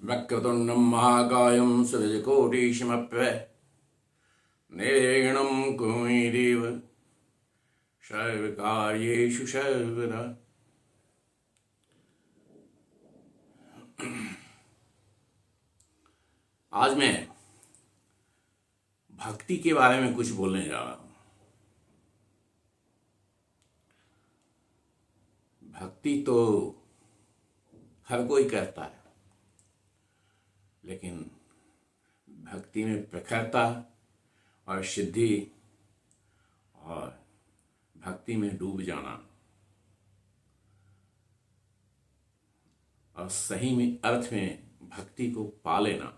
वक्रतुण्डं महाकायं सूर्यकोटिसमप्रभ निर्विघ्नं कुरु मे देव सर्वकार्येषु सर्वदा। आज मैं भक्ति के बारे में कुछ बोलने जा रहा हूं। भक्ति तो हर कोई करता है, लेकिन भक्ति में प्रखरता और सिद्धि और भक्ति में डूब जाना और सही में अर्थ में भक्ति को पा लेना,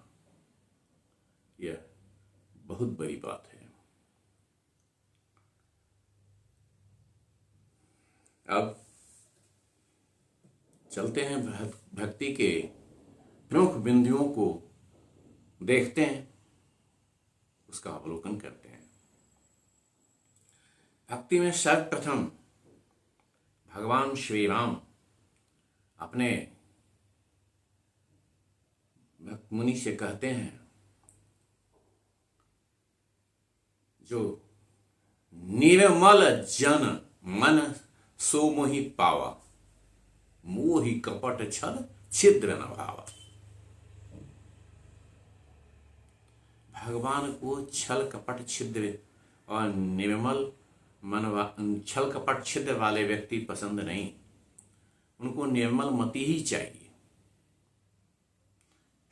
यह बहुत बड़ी बात है। अब चलते हैं भक्ति के प्रमुख बिंदुओं को देखते हैं, उसका अवलोकन करते हैं। भक्ति में सर्वप्रथम भगवान श्री राम अपने भक्त मुनि से कहते हैं, जो निर्मल जन मन सो मोहि पावा, मोहि कपट छल छिद्र न भावा। भगवान को छल कपट छिद्र और निर्मल मन छल कपट छिद्र वाले व्यक्ति पसंद नहीं, उनको निर्मल मति ही चाहिए।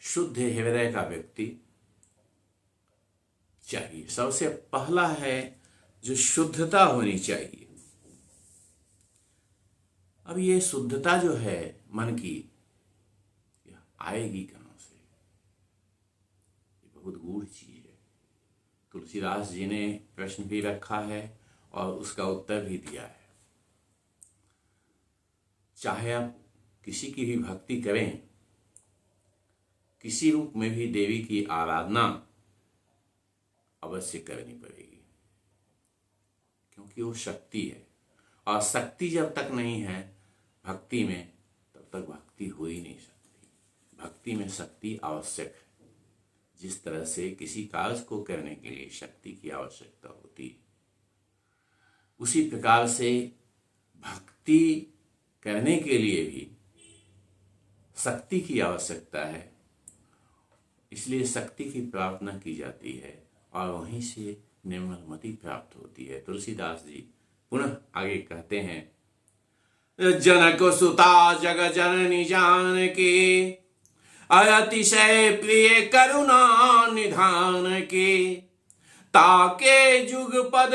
शुद्ध हृदय का व्यक्ति चाहिए। सबसे पहला है जो शुद्धता होनी चाहिए। अब ये शुद्धता जो है मन की, यह आएगी कहां से? ये बहुत गूढ़ चीज है। तुलसीदास जी ने प्रश्न भी रखा है और उसका उत्तर भी दिया है। चाहे आप किसी की भी भक्ति करें, किसी रूप में भी देवी की आराधना अवश्य करनी पड़ेगी, क्योंकि वो शक्ति है और शक्ति जब तक नहीं है भक्ति में, तब तक भक्ति हो ही नहीं सकती। भक्ति में शक्ति आवश्यक है। जिस तरह से किसी कार्य को करने के लिए शक्ति की आवश्यकता होती है, उसी प्रकार से भक्ति करने के लिए भी शक्ति की आवश्यकता है। इसलिए शक्ति की प्रार्थना की जाती है और वहीं से निर्मलमति प्राप्त होती है। तुलसीदास जी पुनः आगे कहते हैं, जनक सुता जग जननी जान के, अतिशय प्रिय करुणा निधान के, ताके जुग पद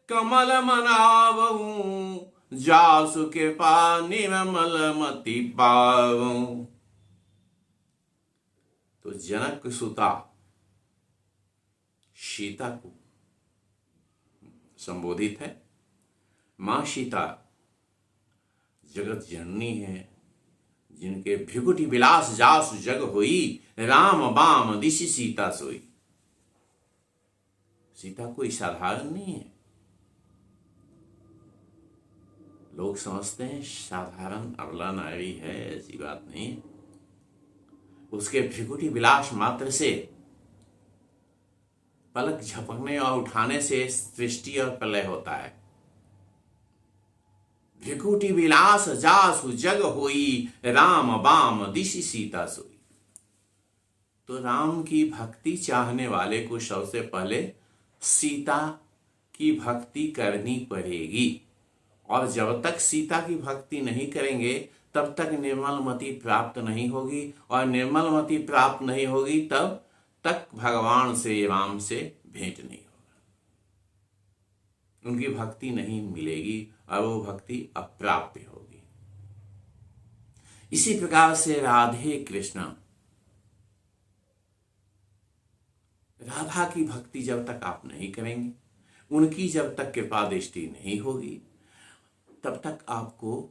कमल मनावहूं, जासु कृपा निर्मल मति पावहूं। तो जनक सुता सीता को संबोधित है। मां सीता जगत जननी है, जिनके भृकुटि विलास जासु जग होई, राम बाम दिशि सीता सोई। सीता कोई साधारण नहीं है। लोग समझते हैं साधारण अबला नारी है, ऐसी बात नहीं है। उसके भृकुटि विलास मात्र से, पलक झपकने और उठाने से सृष्टि और प्रलय होता है। भृकुटि विलास जासु जग होई, राम बाम दिशि सीता सोई। तो राम की भक्ति चाहने वाले को सबसे पहले सीता की भक्ति करनी पड़ेगी, और जब तक सीता की भक्ति नहीं करेंगे तब तक निर्मल मति प्राप्त नहीं होगी, और निर्मल मति प्राप्त नहीं होगी तब तक भगवान से, राम से भेंट नहीं होगा। उनकी भक्ति नहीं मिलेगी और वो भक्ति अप्राप्य होगी। इसी प्रकार से राधे कृष्ण, राधा की भक्ति जब तक आप नहीं करेंगे, उनकी जब तक कृपा दृष्टि नहीं होगी, तब तक आपको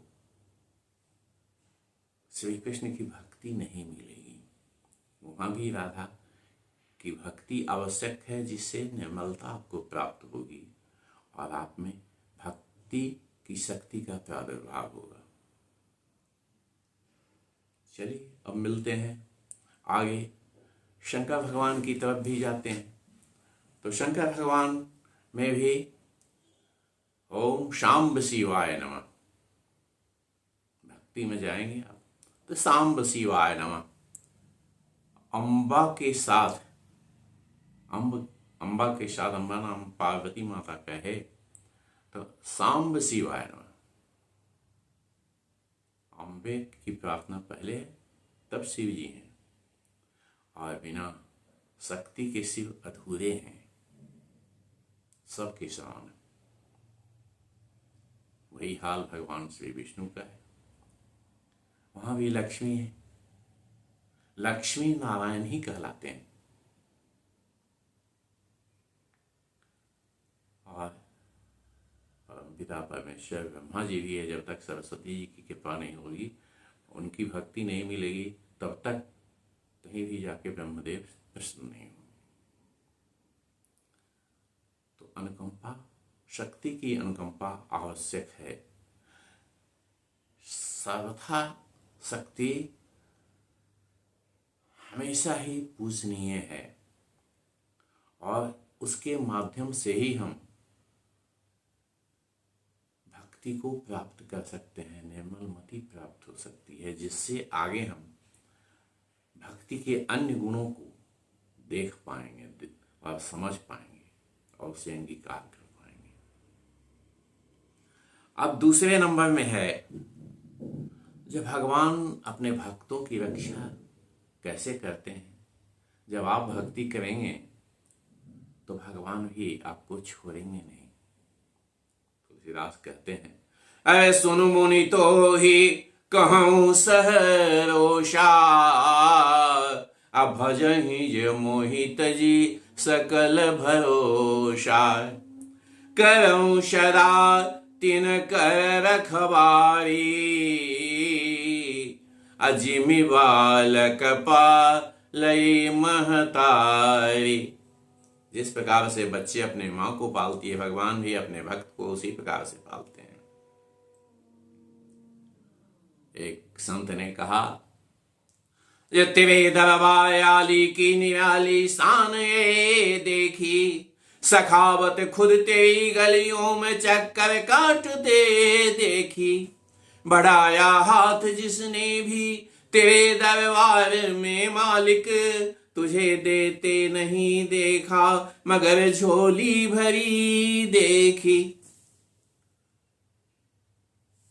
श्री कृष्ण की भक्ति नहीं मिलेगी। वहां भी राधा की भक्ति आवश्यक है, जिससे निर्मलता आपको प्राप्त होगी और आप में भक्ति की शक्ति का प्रादुर्भाव होगा। चलिए अब मिलते हैं आगे शंकर भगवान की तरफ भी जाते हैं। तो शंकर भगवान में भी ओम शाम्ब शिवाय नमः, भक्ति में जाएंगे आप तो शाम्ब शिवाय नमः। अम्बा के साथ अम्बा के साथ, अम्बा नाम पार्वती माता का है, तो शाम्ब शिवाय नमः। अम्बे की प्रार्थना पहले है, तब शिव जी हैं, और बिना शक्ति के शिव अधूरे हैं, सबके समान। वही हाल भगवान श्री विष्णु का है। वहां भी लक्ष्मी है, लक्ष्मी नारायण ही कहलाते हैं। और परमपिता परमेश्वर ब्रह्मा जी भी है। जब तक सरस्वती जी की कृपा नहीं होगी, उनकी भक्ति नहीं मिलेगी, तब तक कहीं भी जाके ब्रह्मदेव प्रसन्न नहीं होंगे। तो अनुकंपा, शक्ति की अनुकंपा आवश्यक है। सर्वथा शक्ति हमेशा ही पूजनीय है, और उसके माध्यम से ही हम भक्ति को प्राप्त कर सकते हैं, निर्मल मति प्राप्त हो सकती है, जिससे आगे हम भक्ति के अन्य गुणों को देख पाएंगे और समझ पाएंगे और उसे अंगीकार कर पाएंगे। अब दूसरे नंबर में है, जब भगवान अपने भक्तों की रक्षा कैसे करते हैं। जब आप भक्ति करेंगे तो भगवान भी आपको छोड़ेंगे नहीं। तुलसीदास कहते हैं, अरे सुनु मुनि तो ही कहूँ सहरोषा, अब भजहि जे मोहित जी सकल भरोसा, करऊँ सदा तिन कर रखवारी, अजिमि बालक पालई महतारी। जिस प्रकार से बच्चे अपने माँ को पालती है, भगवान भी अपने भक्त को उसी प्रकार से पालते हैं। एक संत ने कहा, ये तेरे दरबारी की निराली शान ये देखी, सखावत खुद तेरी गलियों में चक्कर काट दे देखी, बढ़ाया हाथ जिसने भी तेरे दरबार में मालिक, तुझे देते नहीं देखा मगर झोली भरी देखी।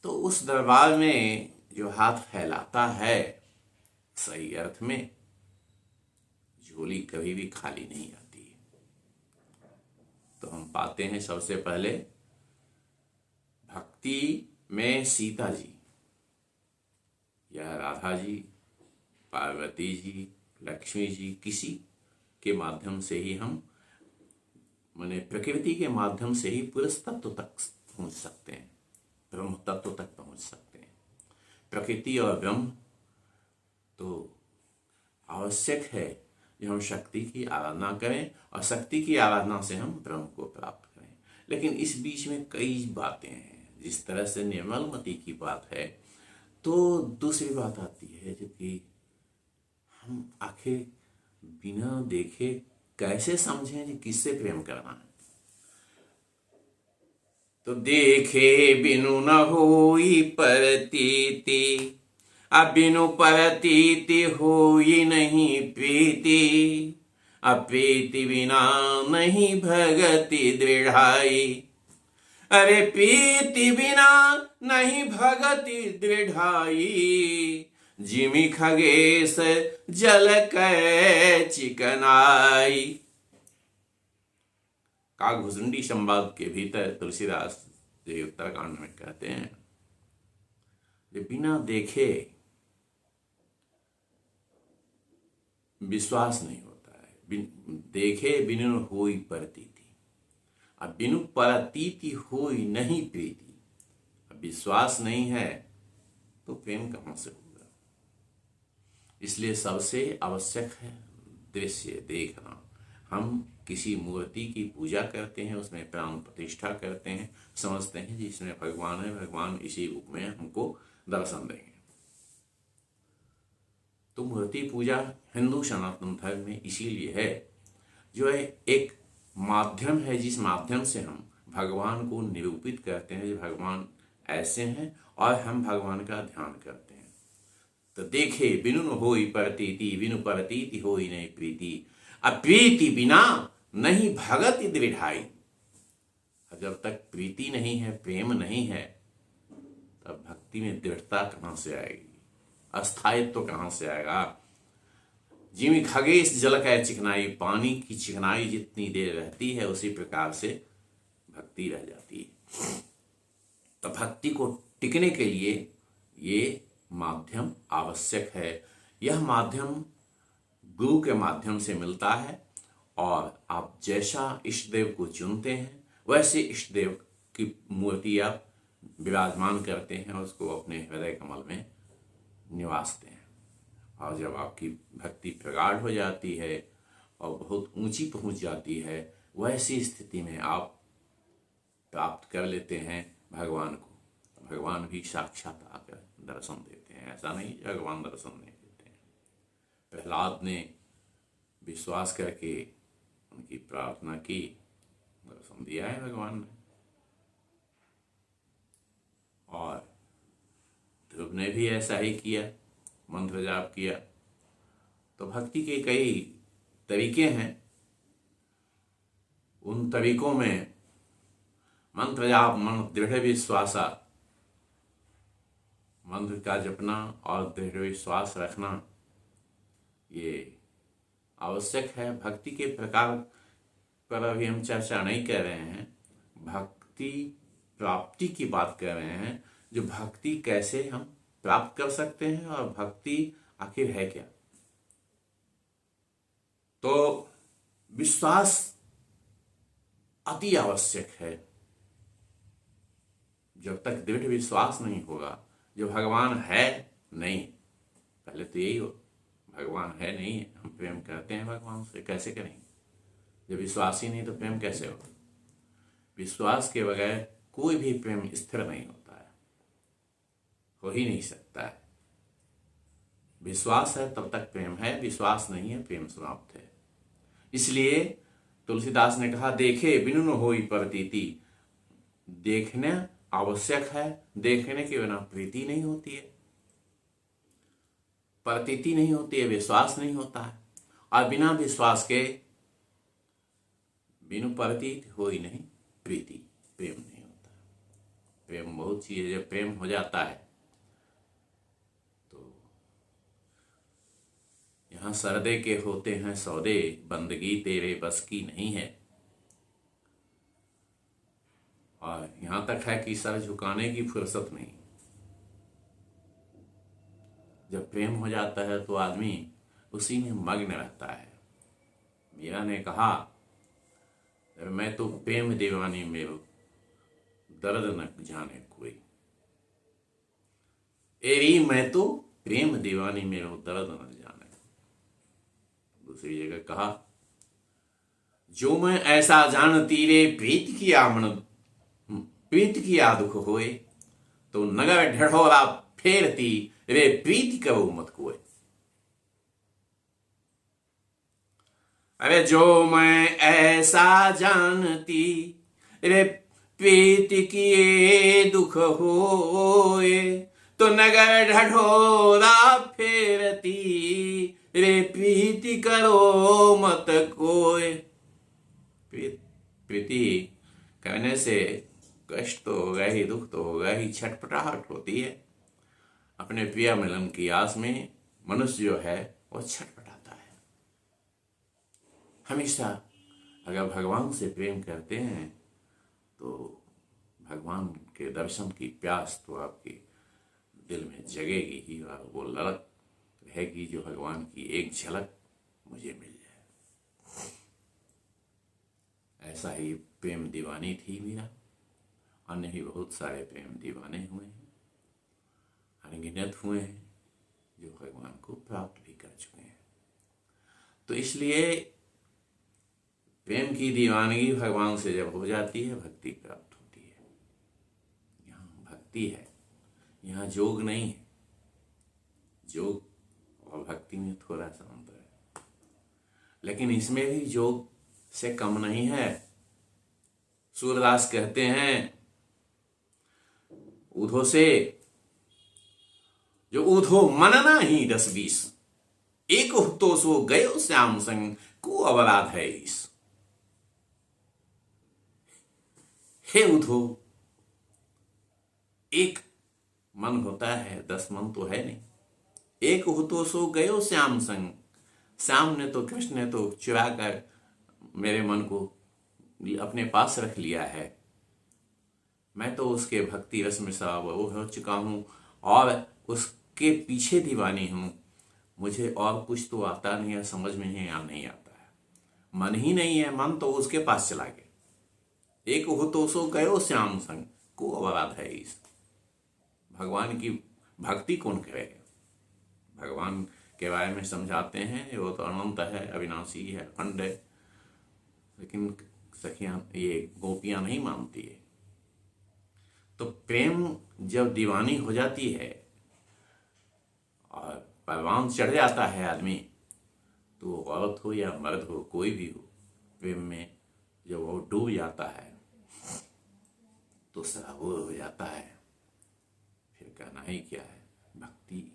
तो उस दरबार में जो हाथ फैलाता है, सही अर्थ में झोली कभी भी खाली नहीं आती है। तो हम पाते हैं सबसे पहले भक्ति में सीता जी या राधा जी, पार्वती जी, लक्ष्मी जी, किसी के माध्यम से ही हम, माने प्रकृति के माध्यम से ही पुरुष तत्व तक पहुंच सकते हैं, ब्रह्म तत्व तक पहुंच सकते हैं। प्रकृति और ब्रह्म तो आवश्यक है जो हम शक्ति की आराधना करें, और शक्ति की आराधना से हम ब्रह्म को प्राप्त करें। लेकिन इस बीच में कई बातें हैं। जिस तरह से निर्मल मति की बात है, तो दूसरी बात आती है जो कि हम आखिर बिना देखे कैसे समझें कि किससे प्रेम करना है। तो देखे बिनु न होई परतीति, अब बिनु परतीति होई नहीं प्रीति, अब प्रीति बिना नहीं भगति दृढ़ाई, अरे प्रीति बिना नहीं भगति दृढ़ाई, जिमि खगेश जल कै चिकनाई। काकभुजुंडी संवाद के भीतर तुलसीदास जी उत्तरकांड में कहते हैं, जो बिना देखे विश्वास नहीं होता है, देखे बिनु होई परतीति, अब बिनु परतीति होई नहीं प्रीति। अब विश्वास नहीं है तो प्रेम कहां से होगा। इसलिए सबसे आवश्यक है दृश्य देखना। हम किसी मूर्ति की पूजा करते हैं, उसमें प्राण प्रतिष्ठा करते हैं, समझते हैं जिसमें भगवान है, भगवान इसी रूप में हमको दर्शन देंगे। तो मूर्ति पूजा हिंदू सनातन धर्म में इसीलिए है, जो है एक माध्यम है जिस माध्यम से हम भगवान को निरूपित करते हैं कि भगवान ऐसे हैं और हम भगवान का ध्यान करते हैं। तो देखे बिनु न होई परतीति, बिनु परतीति होई नहीं प्रीति, अप्रीति बिना नहीं भगत दृढ़ाई। जब तक प्रीति नहीं है, प्रेम नहीं है, तब भक्ति में दृढ़ता कहाँ से आएगी, अस्थायित्व तो कहाँ से आएगा। जिमी खगेश जल कै चिकनाई, पानी की चिकनाई जितनी देर रहती है उसी प्रकार से भक्ति रह जाती है। तो भक्ति को टिकने के लिए ये माध्यम आवश्यक है। यह माध्यम गुरु के माध्यम से मिलता है, और आप जैसा इष्ट देव को चुनते हैं वैसे इष्ट देव की मूर्ति आप विराजमान करते हैं और उसको अपने हृदय कमल में निवासते हैं। और जब आपकी भक्ति प्रगाढ़ हो जाती है और बहुत ऊंची पहुंच जाती है, वैसी स्थिति में आप प्राप्त कर लेते हैं भगवान को। भगवान भी साक्षात आकर दर्शन देते हैं, ऐसा नहीं भगवान दर्शन नहीं देते हैं। प्रहलाद ने विश्वास करके उनकी प्रार्थना की, दर्शन दिया है भगवान ने। और ध्रुव ने भी ऐसा ही किया, मंत्र जाप किया। तो भक्ति के कई तरीके हैं, उन तरीकों में मंत्र जाप, मन दृढ़ विश्वासा, मंत्र का जपना और दृढ़ विश्वास रखना ये आवश्यक है। भक्ति के प्रकार पर अभी हम चर्चा नहीं कर रहे हैं, भक्ति प्राप्ति की बात कर रहे हैं, जो भक्ति कैसे हम प्राप्त कर सकते हैं और भक्ति आखिर है क्या। तो विश्वास अति आवश्यक है। जब तक दृढ़ विश्वास नहीं होगा, जो भगवान है नहीं, पहले तो यही हो, भगवान है नहीं है, हम प्रेम करते हैं भगवान से, कैसे करेंगे जब विश्वास ही नहीं, तो प्रेम कैसे होगा। विश्वास के बगैर कोई भी प्रेम स्थिर नहीं होता है, हो ही नहीं सकता है। विश्वास है तब तक प्रेम है, विश्वास नहीं है प्रेम समाप्त है। इसलिए तुलसीदास ने कहा, देखे बिनु न होई प्रतीति। देखना आवश्यक है, देखने के बिना प्रीति नहीं होती है, प्रतीति नहीं होती है, विश्वास नहीं होता है। और बिना विश्वास के बिनु प्रतीति हो ही नहीं प्रीति, प्रेम नहीं होता। प्रेम बहुत चीज है, जब प्रेम हो जाता है तो यहाँ सरदे के होते हैं सौदे, बंदगी तेरे बस की नहीं है। और यहां तक है कि सर झुकाने की फुर्सत नहीं। जब प्रेम हो जाता है तो आदमी उसी में मग्न रहता है। मीरा ने कहा, मैं तो प्रेम दीवानी मेरो दर्द न जाने कोई। एरी मैं तो प्रेम दीवानी मेरो दर्द न जाने। दूसरी जगह कहा, जो मैं ऐसा जानती रे प्रीत किया मन, प्रीत किया दुख होए, तो नगर ढढ़ोरा फेरती रे प्रीति करो मत कोई। अरे जो मैं ऐसा जानती रे प्रीति किए दुख होए, तो नगर ढढोरा फेरती रे प्रीति करो मत कोई। प्रीति करने से कष्ट तो होगा ही, दुख तो होगा ही, छटपटाहट होती है। अपने प्रिय मिलन की आस में मनुष्य जो है वो छटपटाता है। हमेशा अगर भगवान से प्रेम करते हैं तो भगवान के दर्शन की प्यास तो आपके दिल में जगेगी ही, और वो ललक रहेगी जो भगवान की एक झलक मुझे मिल जाए। ऐसा ही प्रेम दीवानी थी मीरा। अन्य भी बहुत सारे प्रेम दीवाने हुए हैं, अनगिनत हुए हैं, जो भगवान को प्राप्त भी कर चुके हैं। तो इसलिए प्रेम की दीवानगी भगवान से जब हो जाती है, भक्ति प्राप्त होती है। यहाँ भक्ति है, यहाँ जोग नहीं है। जोग और भक्ति में थोड़ा सा अंतर है, लेकिन इसमें भी योग से कम नहीं है। सूरदास कहते हैं ऊधो से, जो ऊधो मन नाही 10-20, एक तो सो गयो श्याम संग, को अपराध है इस। हे ऊधो, एक मन होता है, 10 मन तो है नहीं। एक हो तो सो गयो श्याम संग, श्याम ने तो, कृष्ण ने तो चुरा कर मेरे मन को अपने पास रख लिया है। मैं तो उसके भक्ति रस में सराबोर हो चुका हूँ और उसके पीछे दीवानी हूँ। मुझे और कुछ तो आता नहीं है, समझ में नहीं आता है। मन ही नहीं है, मन तो उसके पास चला गया। एक हो तो सो गयो श्याम संग, को अपराध है इस। भगवान की भक्ति कौन करेगा? भगवान के बारे में समझाते हैं वो तो अनंत है, अविनाशी है, अखंड है, लेकिन सखियां, ये गोपियां नहीं मानती है। तो प्रेम जब दीवानी हो जाती है और परवान चढ़ जाता है आदमी, तो औरत हो या मर्द हो, कोई भी हो, प्रेम में जब वो डूब जाता है तो सराबोर हो जाता है। फिर कहना ही क्या है, भक्ति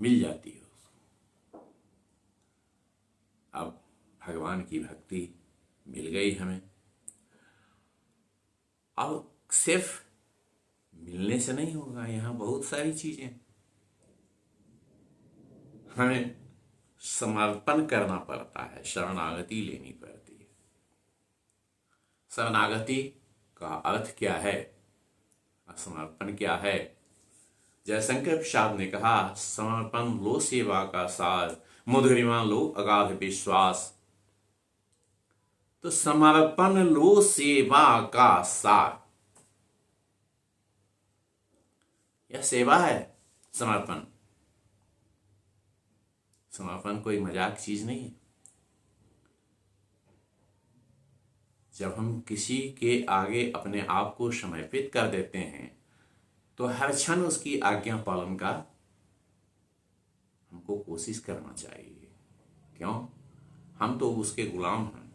मिल जाती है उसको। अब भगवान की भक्ति मिल गई हमें। अब सिर्फ मिलने से नहीं होगा, यहाँ बहुत सारी चीजें हमें समर्पण करना पड़ता है, शरणागति लेनी पड़ती है। शरणागति का अर्थ क्या है, समर्पण क्या है? जयशंकर प्रसाद ने कहा, समर्पण लो सेवा का सार, मधुरिमा लो अगाध विश्वास। तो समर्पण लो सेवा का सार, यह सेवा है। समर्पण, समर्पण कोई मजाक चीज नहीं है। जब हम किसी के आगे अपने आप को समर्पित कर देते हैं तो हर क्षण उसकी आज्ञा पालन का हमको कोशिश करना चाहिए। क्यों? हम तो उसके गुलाम हैं,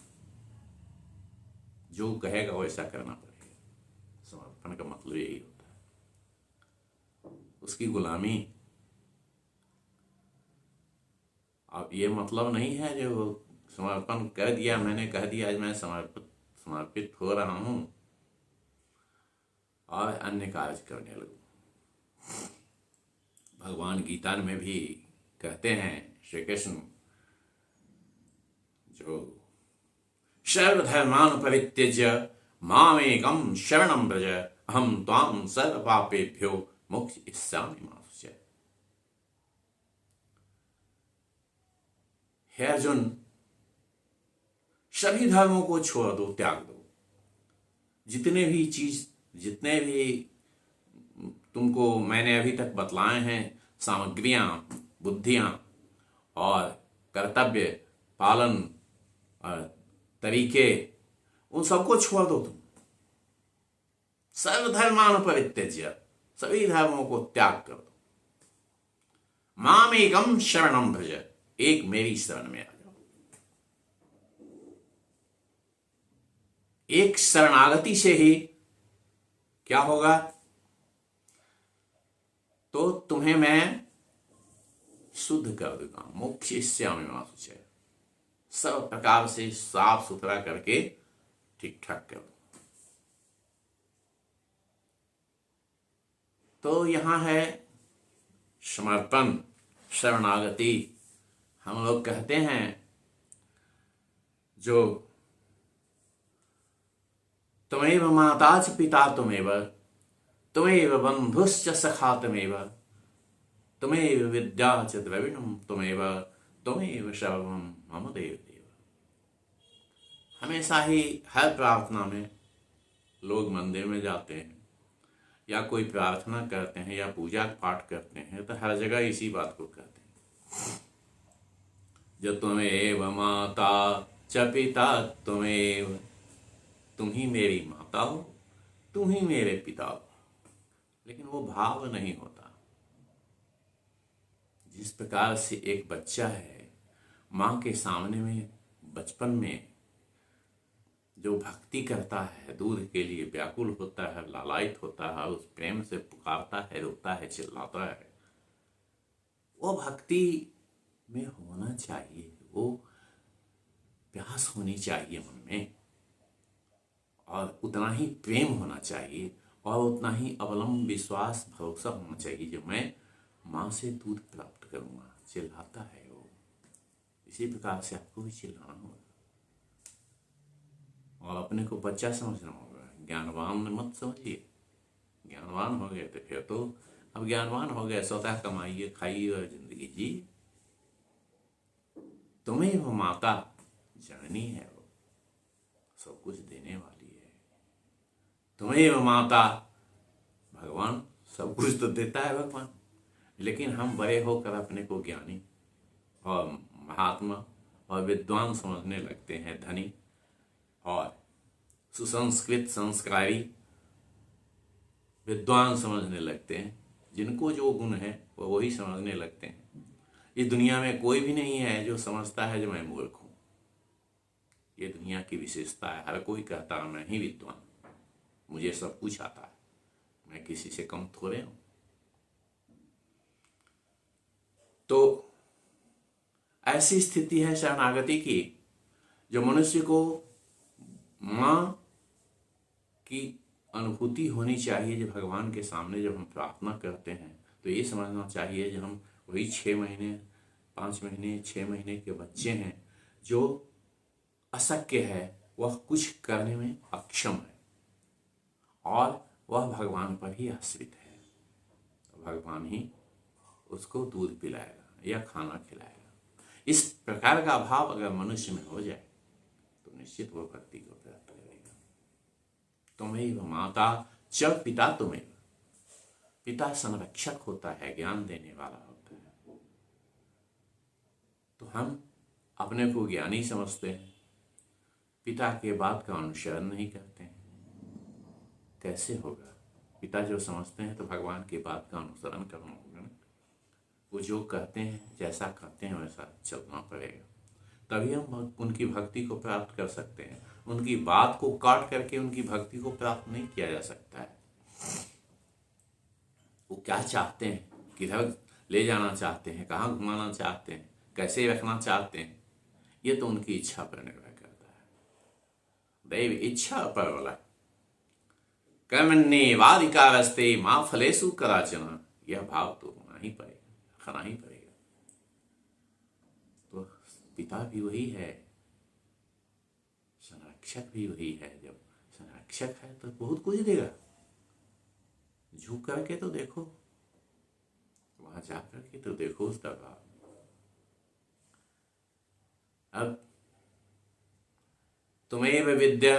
जो कहेगा वैसा करना पड़ेगा। समर्पण का मतलब यही होता है, उसकी गुलामी। अब ये मतलब नहीं है जो समर्पण कर दिया, मैंने कह दिया आज मैं समर्पित हो रहा हूं और अन्य कार्य करने लगूं। भगवान गीता में भी कहते हैं श्री कृष्ण, जो सर्वधर्मान् परित्यज्य मामेकं शरणं व्रज, अहं त्वां सर्वपापेभ्यो मोक्षयिष्यामि मा शुचः। हे अर्जुन, सभी धर्मों को छोड़ दो, त्याग दो। जितने भी तुमको मैंने अभी तक बतलाए हैं, सामग्रियां, बुद्धियां और कर्तव्य पालन और तरीके, उन सबको छोड़ दो तुम। सर्वधर्मान् परित्यज्य, सभी धर्मों को त्याग कर दो। मामेकं शरणं व्रज, एक मेरी शरण में आ जाओ। एक शरणागति से ही क्या होगा? तो तुम्हें मैं शुद्ध कर दूंगा, मोक्षयिष्यामि मा शुचः। सब प्रकार से साफ सुथरा करके ठीक ठाक कर दो। तो यहां है समर्पण, शरणागति। हम लोग कहते हैं जो त्वमेव माता च पिता त्वमेव, त्वमेव बंधुश्च सखा त्वमेव, त्वमेव विद्या च द्रविणं त्वमेव, त्वमेव सर्वं मम देव देव। हमेशा ही हर प्रार्थना में लोग मंदिर में जाते हैं या कोई प्रार्थना करते हैं या पूजा पाठ करते हैं तो हर जगह इसी बात को कहते हैं, जो त्वमेव माता च पिता त्वमेव, तुम ही मेरी माता हो, तुम ही मेरे पिता हो। लेकिन वो भाव नहीं होता। जिस प्रकार से एक बच्चा है माँ के सामने में बचपन में जो भक्ति करता है, दूध के लिए व्याकुल होता है, लालायित होता है, उस प्रेम से पुकारता है, रोता है, चिल्लाता है, वो भक्ति में होना चाहिए, वो प्यास होनी चाहिए मन में, और उतना ही प्रेम होना चाहिए, और उतना ही अवलंब विश्वास भरोसा होना चाहिए जो मैं माँ से दूध प्राप्त करूँगा। चिल्लाता है वो, इसी प्रकार से आपको भी चिल्लाना होगा और अपने को बच्चा समझना होगा। ज्ञानवान मत समझिए, ज्ञानवान हो गए तो फिर तो अब ज्ञानवान हो गए, स्वतः कमाइए, खाइए और जिंदगी जी। तुम्हें वो माता जननी है, वो सब कुछ देने वाली है। तुम्हें वो माता, भगवान सब कुछ तो देता है भगवान, लेकिन हम बड़े होकर अपने को ज्ञानी और महात्मा और विद्वान समझने लगते हैं, धनी और सुसंस्कृत संस्कारी विद्वान समझने लगते हैं। जिनको जो गुण है वो वही समझने लगते हैं। इस दुनिया में कोई भी नहीं है जो समझता है जो मैं मूर्ख हूँ। ये दुनिया की विशेषता है। हर कोई कहता है मैं ही विद्वान, मुझे सब कुछ आता है, मैं किसी से कम थोड़े हूँ। तो ऐसी स्थिति है शरणागति की जो मनुष्य को माँ की अनुभूति होनी चाहिए। जब भगवान के सामने जब हम प्रार्थना करते हैं तो ये समझना चाहिए जो हम वही 6 महीने 5 महीने 6 महीने के बच्चे हैं जो अशक्य है, वह कुछ करने में अक्षम है और वह भगवान पर ही आश्रित है। भगवान ही उसको दूध पिलाएगा या खाना खिलाएगा। इस प्रकार का भाव अगर मनुष्य में हो जाए तो निश्चित वह भक्ति को प्राप्त करेगा। तुम्हें माता च पिता, तुम्हें पिता संरक्षक होता है, ज्ञान देने वाला होता है। तो हम अपने को ज्ञानी समझते हैं, पिता के बात का अनुसरण नहीं करते हैं। कैसे होगा? पिता जो समझते हैं तो भगवान की बात का अनुसरण करना होगा ना। वो जो कहते हैं, जैसा कहते हैं वैसा चलना पड़ेगा, तभी हम उनकी भक्ति को प्राप्त कर सकते हैं। उनकी बात को काट करके उनकी भक्ति को प्राप्त नहीं किया जा सकता है। वो क्या चाहते हैं, किधर ले जाना चाहते हैं, कहाँ घुमाना चाहते हैं, कैसे रखना चाहते हैं, ये तो उनकी इच्छा पर निर्भर करता है। दैव इच्छा पर वाला कर्मण्येवाधिकारस्ते मा फलेषु कदाचन, यह भाव तो होना ही पड़ेगा, खाना ही पड़ेगा। तो पिता भी वही है, संरक्षक भी वही है। जब संरक्षक है तो बहुत कुछ देगा। झुक करके तो देखो, वहां जा करके तो देखो उसका भाव। अब तुम्हें विद्या,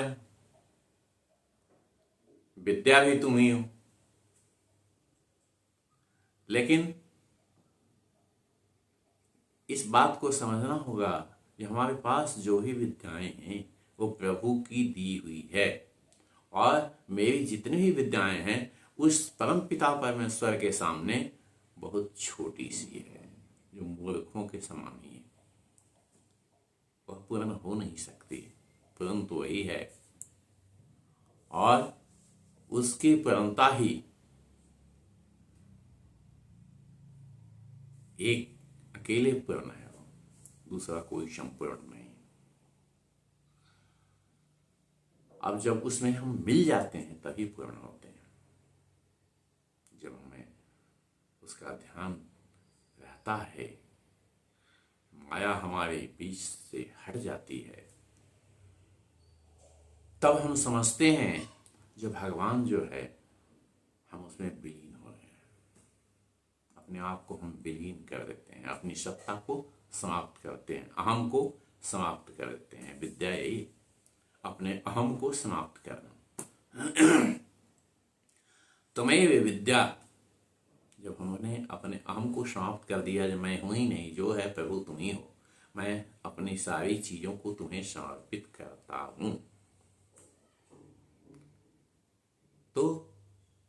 विद्या भी तुम ही हो, लेकिन इस बात को समझना होगा कि हमारे पास जो भी विद्याएं हैं वो प्रभु की दी हुई है, और मेरी जितनी भी विद्याएं हैं उस परम पिता परमेश्वर के सामने बहुत छोटी सी है, जो मूर्खों के समान ही है। वह पूर्ण हो नहीं सकती, परंतु वही है, और उसकी पूर्णता ही एक अकेले पूर्ण है, दूसरा कोई संपूर्ण नहीं। अब जब उसमें हम मिल जाते हैं तभी पूर्ण होते हैं। जब हमें उसका ध्यान रहता है, माया हमारे बीच से हट जाती है, तब हम समझते हैं जो भगवान जो है हम उसमें विलीन हो रहे हैं। अपने आप को हम विलीन कर देते हैं, अपनी सत्ता को समाप्त करते हैं, अहम को समाप्त कर देते हैं। विद्या यही, अपने अहम को समाप्त करना। तुम्हें वे विद्या, जब हमने अपने अहम को समाप्त कर दिया, जब मैं हूं ही नहीं, जो है प्रभु तुम ही हो, मैं अपनी सारी चीजों को तुम्हें समर्पित करता हूं, तो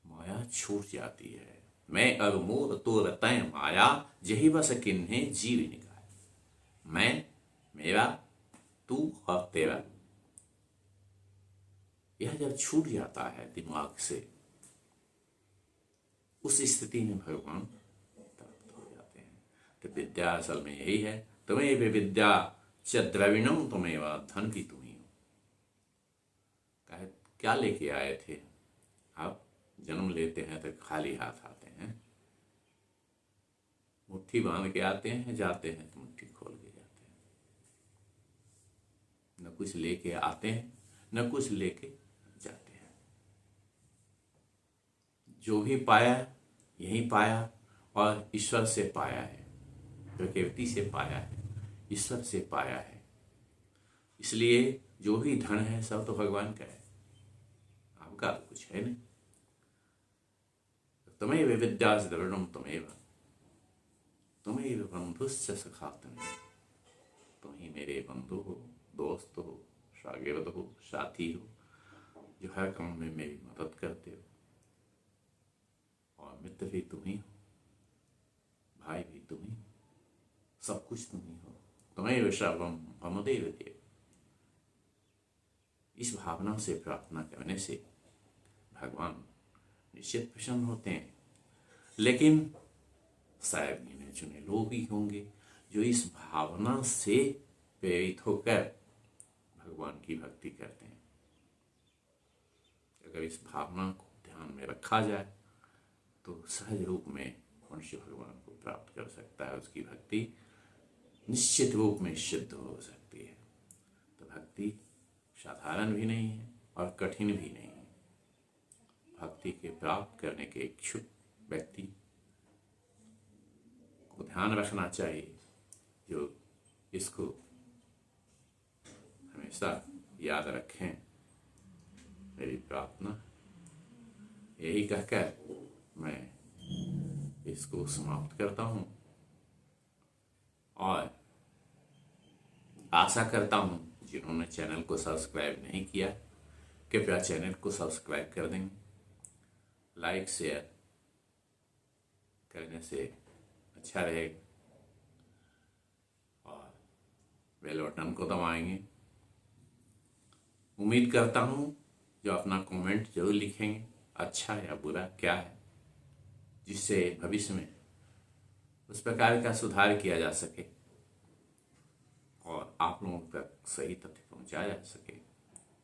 माया छूट जाती है। मैं अब मोर तोर तय माया, जही बस किन्हे जीव निकाय। मैं, मेरा, तू और तेरा, यह जब छूट जाता है दिमाग से, उस स्थिति में भगवान प्राप्त हो जाते हैं। तो विद्या असल में यही है, तुम्हें भी विद्या च द्रविणम तुम्हें व, धन भी तुम ही हो। कहे क्या लेके आए थे आप? जन्म लेते हैं तो खाली हाथ आते हैं, मुट्ठी बांध के आते हैं, जाते हैं तो मुट्ठी खोल के जाते हैं। न कुछ लेके आते हैं, न कुछ लेके जाते हैं। जो भी पाया यही पाया, और ईश्वर से पाया है, प्रकृति से पाया है, ईश्वर से पाया है। इसलिए जो भी धन है सब तो भगवान का है, आपका कुछ है नहीं। तमेव विद्या द्रविणम तमेव, तमेव बंधुश्च सखा तमेव। तुम ही मेरे बंधु हो, दोस्त हो, शागिर्द हो, साथी हो, जो हर काम में मेरी मदद करते हो, और मित्र भी तुम ही हो, भाई भी तुम ही हो, सब कुछ तुम ही हो। तमेव सर्वम ममदेव देव। इस भावना से प्रार्थना करने से भगवान निश्चित प्रसन्न होते हैं। लेकिन शायद गिने चुने लोग ही होंगे जो इस भावना से प्रेरित होकर भगवान की भक्ति करते हैं। अगर इस भावना को ध्यान में रखा जाए तो सहज रूप में मनुष्य भगवान को प्राप्त कर सकता है। उसकी भक्ति निश्चित रूप में सिद्ध हो सकती है। तो भक्ति साधारण भी नहीं है और कठिन भी नहीं है। भक्ति के प्राप्त करने के इच्छुक व्यक्ति को ध्यान रखना चाहिए, जो इसको हमेशा याद रखें। मेरी प्रार्थना यही कहकर मैं इसको समाप्त करता हूँ, और आशा करता हूँ जिन्होंने चैनल को सब्सक्राइब नहीं किया, कृपया चैनल को सब्सक्राइब कर दें। लाइक शेयर करने से अच्छा रहेगा, और बेल बटन को दबाएंगे। उम्मीद करता हूँ जो अपना कमेंट जरूर लिखेंगे, अच्छा या बुरा क्या है, जिससे भविष्य में उस प्रकार का सुधार किया जा सके और आप लोगों तक सही तथ्य पहुंचाया जा सके,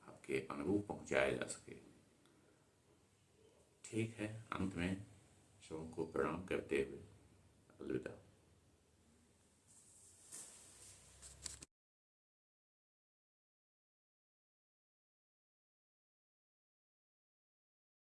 आपके अनुभव पहुंचाया जा सके। ठीक है, अंत में सबको प्रणाम करते हुए अलविदा।